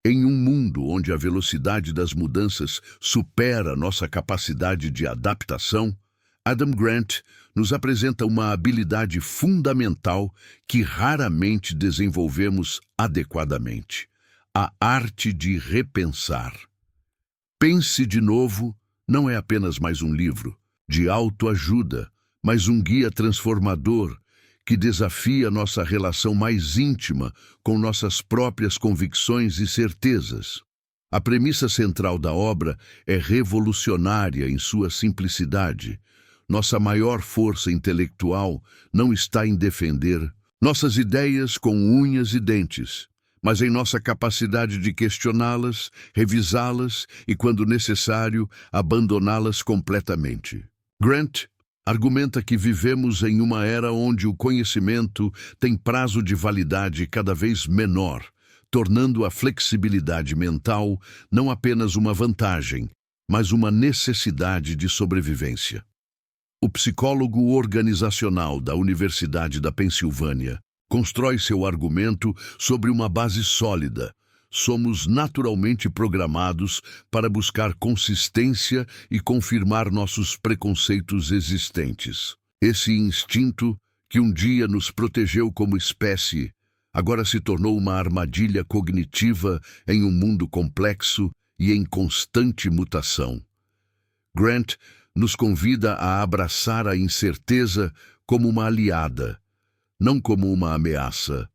Em um mundo onde a velocidade das mudanças supera nossa capacidade de adaptação, Adam Grant nos apresenta uma habilidade fundamental que raramente desenvolvemos adequadamente: a arte de repensar. Pense de Novo não é apenas mais um livro de autoajuda, mas um guia transformador que desafia nossa relação mais íntima com nossas próprias convicções e certezas. A premissa central da obra é revolucionária em sua simplicidade. Nossa maior força intelectual não está em defender nossas ideias com unhas e dentes, mas em nossa capacidade de questioná-las, revisá-las e, quando necessário, abandoná-las completamente. Grant argumenta que vivemos em uma era onde o conhecimento tem prazo de validade cada vez menor, tornando a flexibilidade mental não apenas uma vantagem, mas uma necessidade de sobrevivência. O psicólogo organizacional da Universidade da Pensilvânia constrói seu argumento sobre uma base sólida. Somos naturalmente programados para buscar consistência e confirmar nossos preconceitos existentes. Esse instinto, que um dia nos protegeu como espécie, agora se tornou uma armadilha cognitiva em um mundo complexo e em constante mutação. Grant nos convida a abraçar a incerteza como uma aliada, não como uma ameaça.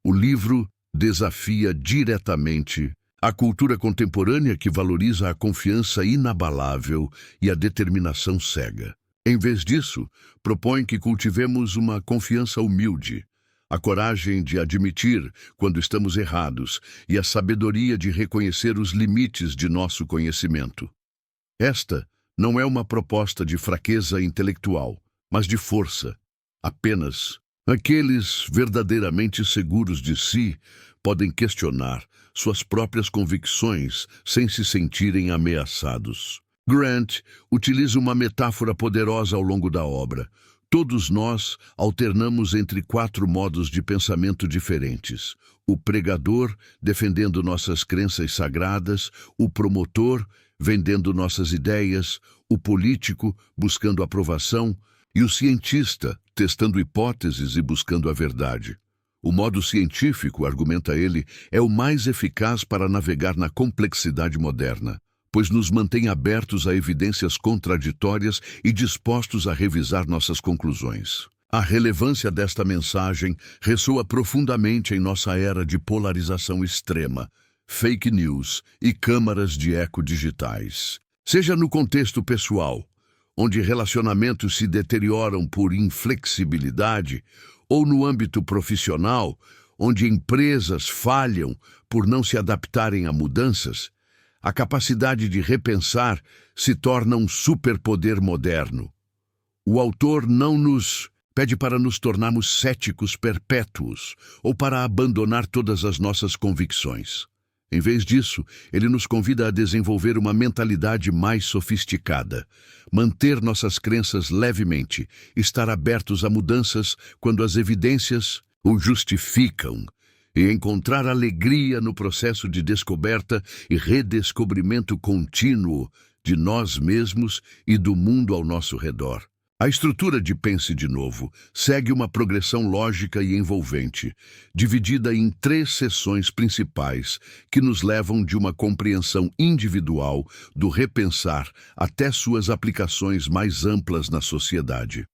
O livro desafia diretamente a cultura contemporânea que valoriza a confiança inabalável e a determinação cega. Em vez disso, propõe que cultivemos uma confiança humilde, a coragem de admitir quando estamos errados e a sabedoria de reconhecer os limites de nosso conhecimento. Esta não é uma proposta de fraqueza intelectual, mas de força. Apenas aqueles verdadeiramente seguros de si podem questionar suas próprias convicções sem se sentirem ameaçados. Grant utiliza uma metáfora poderosa ao longo da obra. Todos nós alternamos entre 4 modos de pensamento diferentes: o pregador, defendendo nossas crenças sagradas; o promotor, vendendo nossas ideias; o político, buscando aprovação; e o cientista, testando hipóteses e buscando a verdade. O modo científico, argumenta ele, é o mais eficaz para navegar na complexidade moderna, pois nos mantém abertos a evidências contraditórias e dispostos a revisar nossas conclusões. A relevância desta mensagem ressoa profundamente em nossa era de polarização extrema, fake news e câmaras de eco digitais. Seja no contexto pessoal, onde relacionamentos se deterioram por inflexibilidade, ou no âmbito profissional, onde empresas falham por não se adaptarem a mudanças, a capacidade de repensar se torna um superpoder moderno. O autor não nos pede para nos tornarmos céticos perpétuos ou para abandonar todas as nossas convicções. Em vez disso, ele nos convida a desenvolver uma mentalidade mais sofisticada, manter nossas crenças levemente, estar abertos a mudanças quando as evidências o justificam, e encontrar alegria no processo de descoberta e redescobrimento contínuo de nós mesmos e do mundo ao nosso redor. A estrutura de Pense de Novo segue uma progressão lógica e envolvente, dividida em 3 seções principais que nos levam de uma compreensão individual do repensar até suas aplicações mais amplas na sociedade.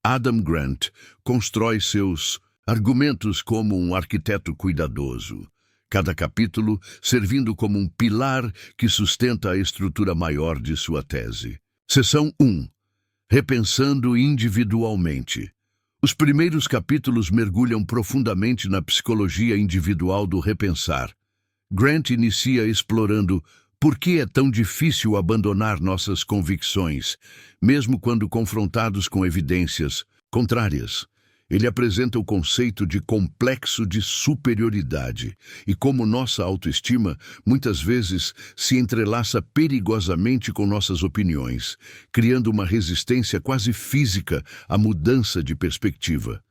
Adam Grant constrói seus argumentos como um arquiteto cuidadoso, cada capítulo servindo como um pilar que sustenta a estrutura maior de sua tese. Seção 1. Repensando individualmente. Os primeiros capítulos mergulham profundamente na psicologia individual do repensar. Grant inicia explorando por que é tão difícil abandonar nossas convicções, mesmo quando confrontados com evidências contrárias. Ele apresenta o conceito de complexo de superioridade e como nossa autoestima muitas vezes se entrelaça perigosamente com nossas opiniões, criando uma resistência quase física à mudança de perspectiva.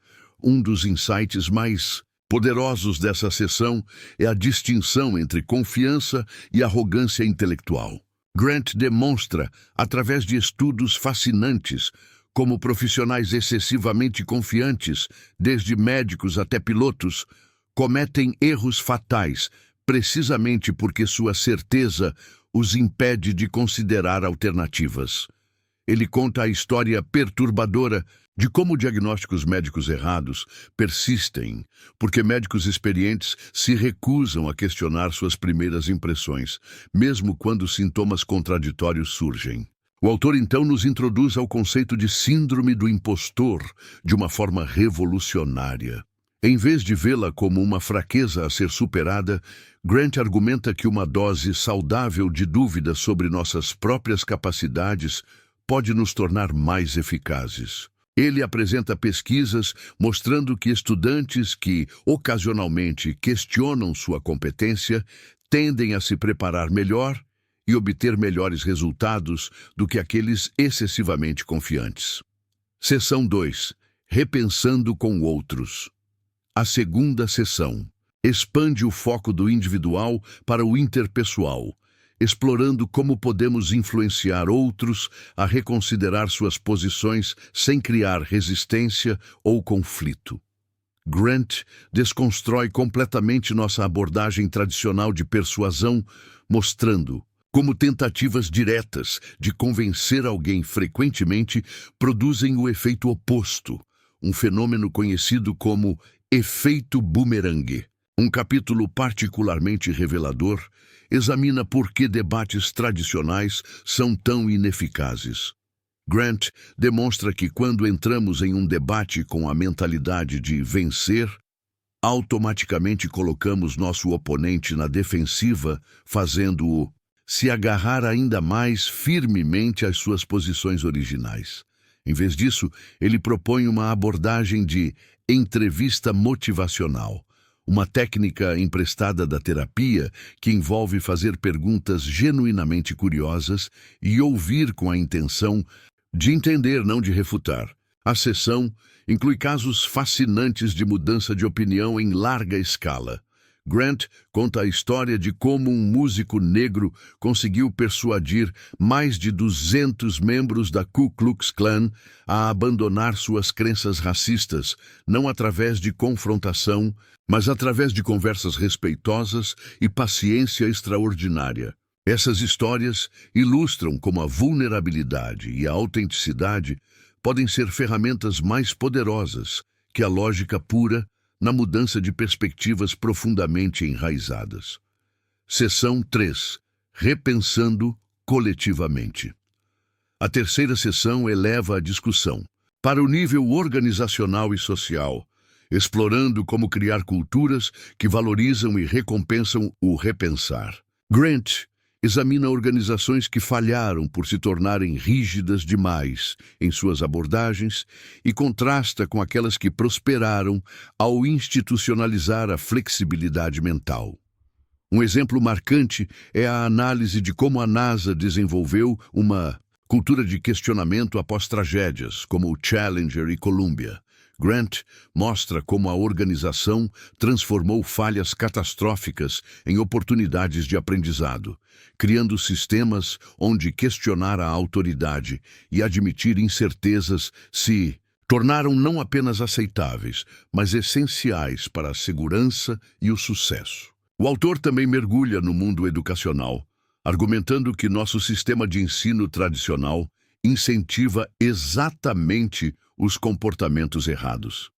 Um dos insights mais poderosos dessa sessão é a distinção entre confiança e arrogância intelectual. Grant demonstra, através de estudos fascinantes, como profissionais excessivamente confiantes, desde médicos até pilotos, cometem erros fatais, precisamente porque sua certeza os impede de considerar alternativas. Ele conta a história perturbadora de como diagnósticos médicos errados persistem, porque médicos experientes se recusam a questionar suas primeiras impressões, mesmo quando sintomas contraditórios surgem. O autor então nos introduz ao conceito de síndrome do impostor de uma forma revolucionária. Em vez de vê-la como uma fraqueza a ser superada, Grant argumenta que uma dose saudável de dúvida sobre nossas próprias capacidades pode nos tornar mais eficazes. Ele apresenta pesquisas mostrando que estudantes que, ocasionalmente, questionam sua competência tendem a se preparar melhor e obter melhores resultados do que aqueles excessivamente confiantes. Seção 2. Repensando com outros. A segunda seção expande o foco do individual para o interpessoal, explorando como podemos influenciar outros a reconsiderar suas posições sem criar resistência ou conflito. Grant desconstrói completamente nossa abordagem tradicional de persuasão, mostrando como tentativas diretas de convencer alguém frequentemente produzem o efeito oposto, um fenômeno conhecido como efeito bumerangue. Um capítulo particularmente revelador examina por que debates tradicionais são tão ineficazes. Grant demonstra que quando entramos em um debate com a mentalidade de vencer, automaticamente colocamos nosso oponente na defensiva, fazendo-o se agarrar ainda mais firmemente às suas posições originais. Em vez disso, ele propõe uma abordagem de entrevista motivacional, uma técnica emprestada da terapia que envolve fazer perguntas genuinamente curiosas e ouvir com a intenção de entender, não de refutar. A sessão inclui casos fascinantes de mudança de opinião em larga escala. Grant conta a história de como um músico negro conseguiu persuadir mais de 200 membros da Ku Klux Klan a abandonar suas crenças racistas, não através de confrontação, mas através de conversas respeitosas e paciência extraordinária. Essas histórias ilustram como a vulnerabilidade e a autenticidade podem ser ferramentas mais poderosas que a lógica pura na mudança de perspectivas profundamente enraizadas. Seção 3. Repensando coletivamente. A terceira sessão eleva a discussão para o nível organizacional e social, explorando como criar culturas que valorizam e recompensam o repensar. Grant examina organizações que falharam por se tornarem rígidas demais em suas abordagens e contrasta com aquelas que prosperaram ao institucionalizar a flexibilidade mental. Um exemplo marcante é a análise de como a NASA desenvolveu uma cultura de questionamento após tragédias, como o Challenger e Columbia. Grant mostra como a organização transformou falhas catastróficas em oportunidades de aprendizado, criando sistemas onde questionar a autoridade e admitir incertezas se tornaram não apenas aceitáveis, mas essenciais para a segurança e o sucesso. O autor também mergulha no mundo educacional, argumentando que nosso sistema de ensino tradicional incentiva exatamente os comportamentos errados.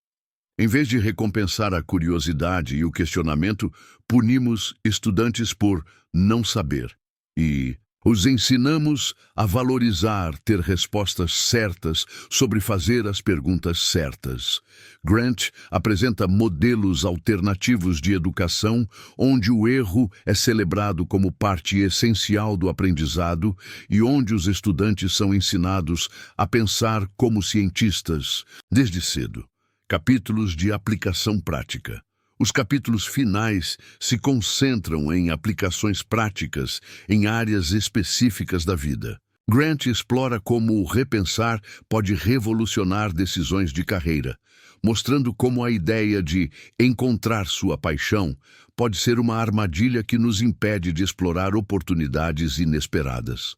Em vez de recompensar a curiosidade e o questionamento, punimos estudantes por não saber e os ensinamos a valorizar ter respostas certas sobre fazer as perguntas certas. Grant apresenta modelos alternativos de educação onde o erro é celebrado como parte essencial do aprendizado e onde os estudantes são ensinados a pensar como cientistas desde cedo. Capítulos de aplicação prática. Os capítulos finais se concentram em aplicações práticas em áreas específicas da vida. Grant explora como o repensar pode revolucionar decisões de carreira, mostrando como a ideia de encontrar sua paixão pode ser uma armadilha que nos impede de explorar oportunidades inesperadas.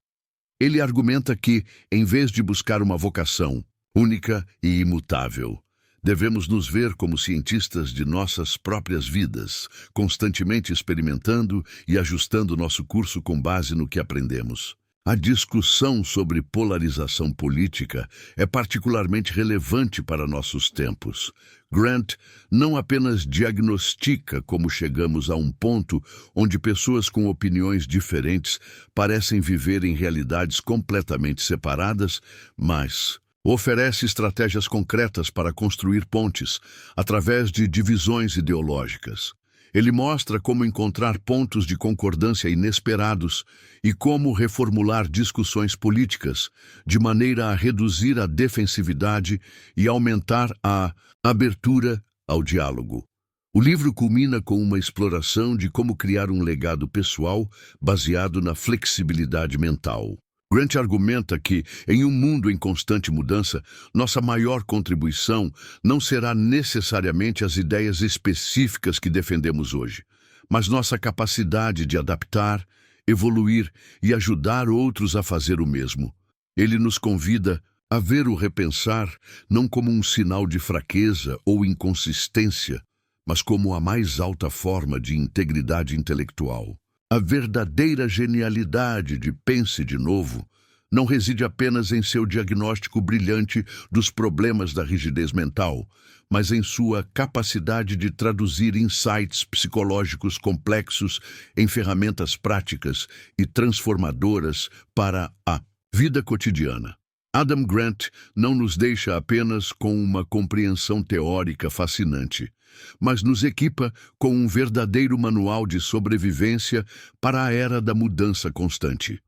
Ele argumenta que, em vez de buscar uma vocação única e imutável, devemos nos ver como cientistas de nossas próprias vidas, constantemente experimentando e ajustando nosso curso com base no que aprendemos. A discussão sobre polarização política é particularmente relevante para nossos tempos. Grant não apenas diagnostica como chegamos a um ponto onde pessoas com opiniões diferentes parecem viver em realidades completamente separadas, mas oferece estratégias concretas para construir pontes através de divisões ideológicas. Ele mostra como encontrar pontos de concordância inesperados e como reformular discussões políticas, de maneira a reduzir a defensividade e aumentar a abertura ao diálogo. O livro culmina com uma exploração de como criar um legado pessoal baseado na flexibilidade mental. Grant argumenta que, em um mundo em constante mudança, nossa maior contribuição não será necessariamente as ideias específicas que defendemos hoje, mas nossa capacidade de adaptar, evoluir e ajudar outros a fazer o mesmo. Ele nos convida a ver o repensar não como um sinal de fraqueza ou inconsistência, mas como a mais alta forma de integridade intelectual. A verdadeira genialidade de Pense de Novo não reside apenas em seu diagnóstico brilhante dos problemas da rigidez mental, mas em sua capacidade de traduzir insights psicológicos complexos em ferramentas práticas e transformadoras para a vida cotidiana. Adam Grant não nos deixa apenas com uma compreensão teórica fascinante, mas nos equipa com um verdadeiro manual de sobrevivência para a era da mudança constante.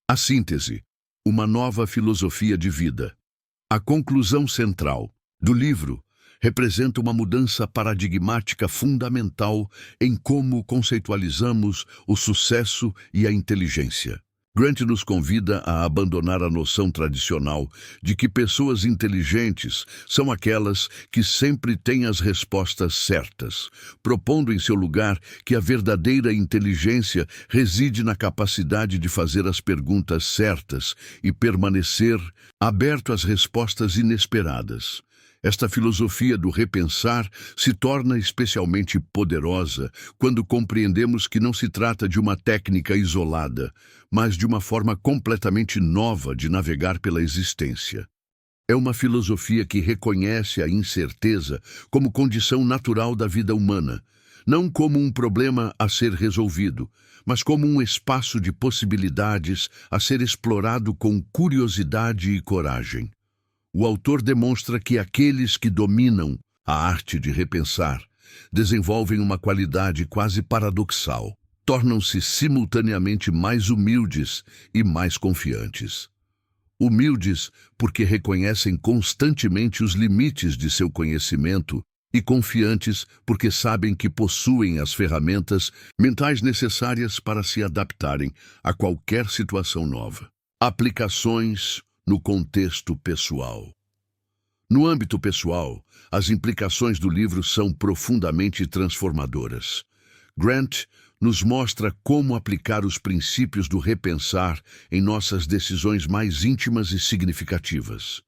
A síntese, uma nova filosofia de vida. A conclusão central do livro representa uma mudança paradigmática fundamental em como conceitualizamos o sucesso e a inteligência. Grant nos convida a abandonar a noção tradicional de que pessoas inteligentes são aquelas que sempre têm as respostas certas, propondo em seu lugar que a verdadeira inteligência reside na capacidade de fazer as perguntas certas e permanecer aberto às respostas inesperadas. Esta filosofia do repensar se torna especialmente poderosa quando compreendemos que não se trata de uma técnica isolada, mas de uma forma completamente nova de navegar pela existência. É uma filosofia que reconhece a incerteza como condição natural da vida humana, não como um problema a ser resolvido, mas como um espaço de possibilidades a ser explorado com curiosidade e coragem. O autor demonstra que aqueles que dominam a arte de repensar desenvolvem uma qualidade quase paradoxal. Tornam-se simultaneamente mais humildes e mais confiantes. Humildes porque reconhecem constantemente os limites de seu conhecimento e confiantes porque sabem que possuem as ferramentas mentais necessárias para se adaptarem a qualquer situação nova. Aplicações no contexto pessoal. No âmbito pessoal, as implicações do livro são profundamente transformadoras. Grant nos mostra como aplicar os princípios do repensar em nossas decisões mais íntimas e significativas.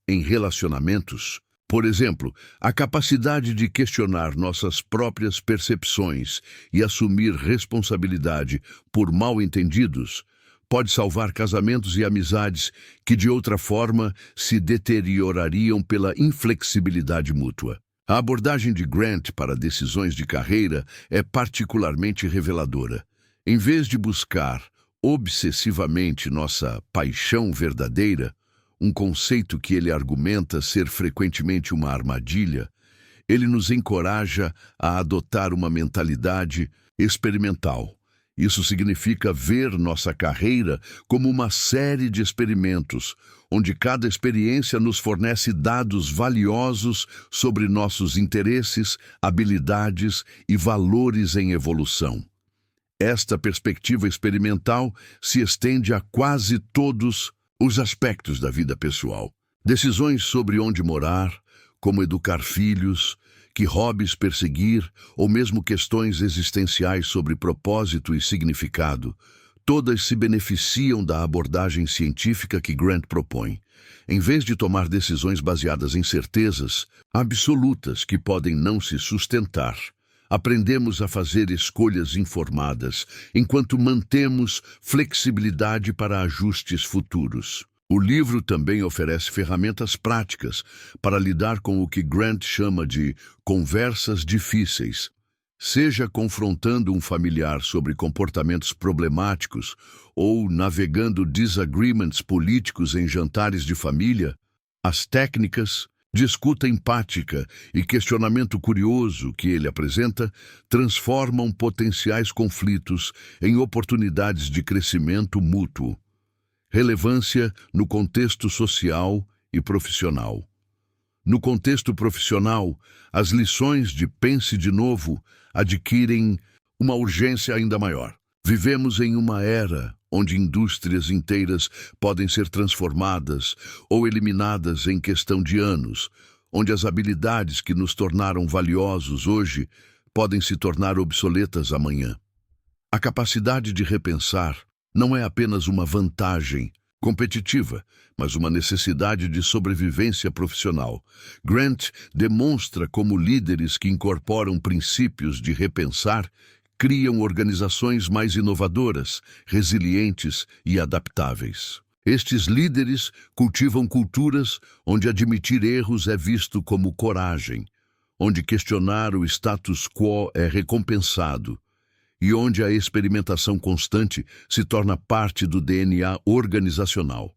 Em relacionamentos, por exemplo, a capacidade de questionar nossas próprias percepções e assumir responsabilidade por mal-entendidos pode salvar casamentos e amizades que, de outra forma, se deteriorariam pela inflexibilidade mútua. A abordagem de Grant para decisões de carreira é particularmente reveladora. Em vez de buscar obsessivamente nossa paixão verdadeira, um conceito que ele argumenta ser frequentemente uma armadilha, ele nos encoraja a adotar uma mentalidade experimental. Isso significa ver nossa carreira como uma série de experimentos, onde cada experiência nos fornece dados valiosos sobre nossos interesses, habilidades e valores em evolução. Esta perspectiva experimental se estende a quase todos os aspectos da vida pessoal. Decisões sobre onde morar, como educar filhos, que hobbies perseguir, ou mesmo questões existenciais sobre propósito e significado, todas se beneficiam da abordagem científica que Grant propõe. Em vez de tomar decisões baseadas em certezas absolutas que podem não se sustentar, aprendemos a fazer escolhas informadas, enquanto mantemos flexibilidade para ajustes futuros. O livro também oferece ferramentas práticas para lidar com o que Grant chama de conversas difíceis, seja confrontando um familiar sobre comportamentos problemáticos ou navegando disagreements políticos em jantares de família. As técnicas de escuta empática e questionamento curioso que ele apresenta transformam potenciais conflitos em oportunidades de crescimento mútuo. Relevância no contexto social e profissional. No contexto profissional, as lições de Pense de Novo adquirem uma urgência ainda maior. Vivemos em uma era onde indústrias inteiras podem ser transformadas ou eliminadas em questão de anos, onde as habilidades que nos tornaram valiosos hoje podem se tornar obsoletas amanhã. A capacidade de repensar não é apenas uma vantagem competitiva, mas uma necessidade de sobrevivência profissional. Grant demonstra como líderes que incorporam princípios de repensar criam organizações mais inovadoras, resilientes e adaptáveis. Estes líderes cultivam culturas onde admitir erros é visto como coragem, onde questionar o status quo é recompensado, e onde a experimentação constante se torna parte do DNA organizacional.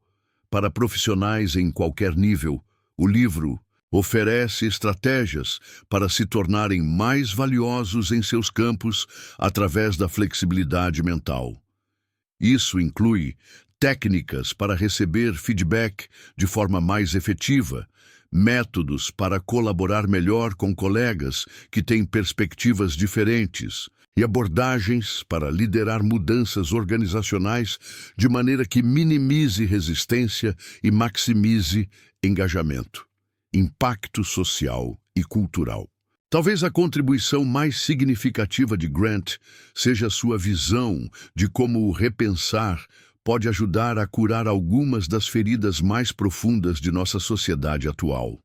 Para profissionais em qualquer nível, o livro oferece estratégias para se tornarem mais valiosos em seus campos através da flexibilidade mental. Isso inclui técnicas para receber feedback de forma mais efetiva, métodos para colaborar melhor com colegas que têm perspectivas diferentes, e abordagens para liderar mudanças organizacionais de maneira que minimize resistência e maximize engajamento, impacto social e cultural. Talvez a contribuição mais significativa de Grant seja sua visão de como o repensar pode ajudar a curar algumas das feridas mais profundas de nossa sociedade atual.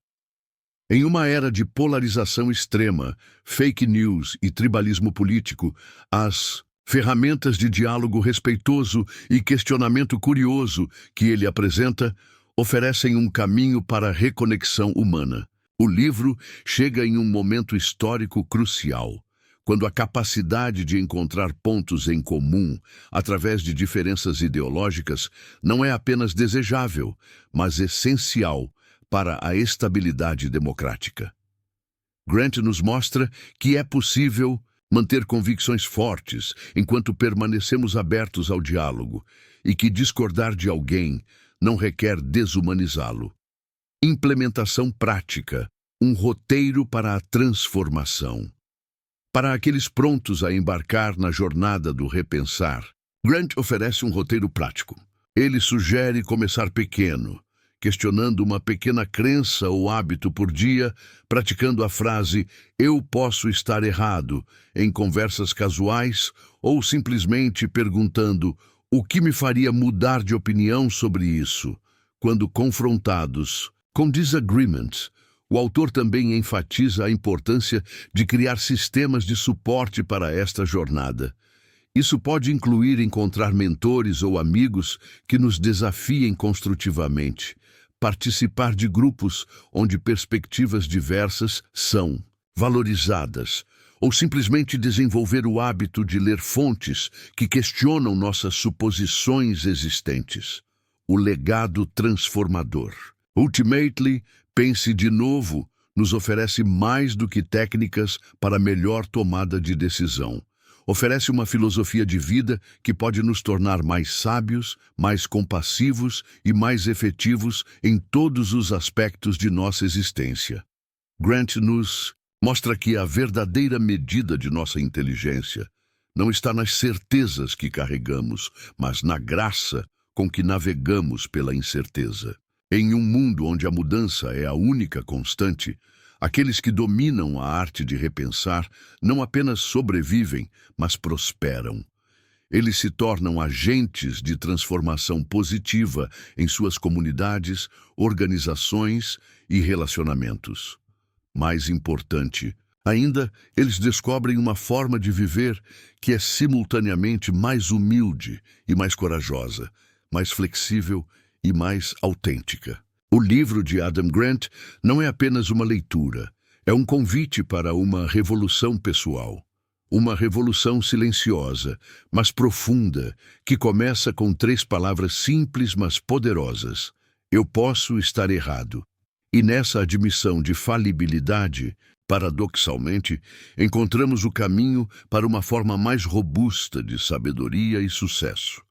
Em uma era de polarização extrema, fake news e tribalismo político, as ferramentas de diálogo respeitoso e questionamento curioso que ele apresenta oferecem um caminho para a reconexão humana. O livro chega em um momento histórico crucial, quando a capacidade de encontrar pontos em comum através de diferenças ideológicas não é apenas desejável, mas essencial para a estabilidade democrática. Grant nos mostra que é possível manter convicções fortes enquanto permanecemos abertos ao diálogo e que discordar de alguém não requer desumanizá-lo. Implementação prática, um roteiro para a transformação. Para aqueles prontos a embarcar na jornada do repensar, Grant oferece um roteiro prático. Ele sugere começar pequeno, questionando uma pequena crença ou hábito por dia, praticando a frase "eu posso estar errado" em conversas casuais ou simplesmente perguntando "o que me faria mudar de opinião sobre isso?" Quando confrontados com disagreements, o autor também enfatiza a importância de criar sistemas de suporte para esta jornada. Isso pode incluir encontrar mentores ou amigos que nos desafiem construtivamente, participar de grupos onde perspectivas diversas são valorizadas, ou simplesmente desenvolver o hábito de ler fontes que questionam nossas suposições existentes. O legado transformador. Ultimately, Pense de Novo nos oferece mais do que técnicas para melhor tomada de decisão. Oferece uma filosofia de vida que pode nos tornar mais sábios, mais compassivos e mais efetivos em todos os aspectos de nossa existência. Grant nos mostra que a verdadeira medida de nossa inteligência não está nas certezas que carregamos, mas na graça com que navegamos pela incerteza. Em um mundo onde a mudança é a única constante, Aqueles que dominam a arte de repensar não apenas sobrevivem, mas prosperam. Eles se tornam agentes de transformação positiva em suas comunidades, organizações e relacionamentos. Mais importante ainda, eles descobrem uma forma de viver que é simultaneamente mais humilde e mais corajosa, mais flexível e mais autêntica. O livro de Adam Grant não é apenas uma leitura, é um convite para uma revolução pessoal. Uma revolução silenciosa, mas profunda, que começa com 3 palavras simples, mas poderosas. Eu posso estar errado. E nessa admissão de falibilidade, paradoxalmente, encontramos o caminho para uma forma mais robusta de sabedoria e sucesso.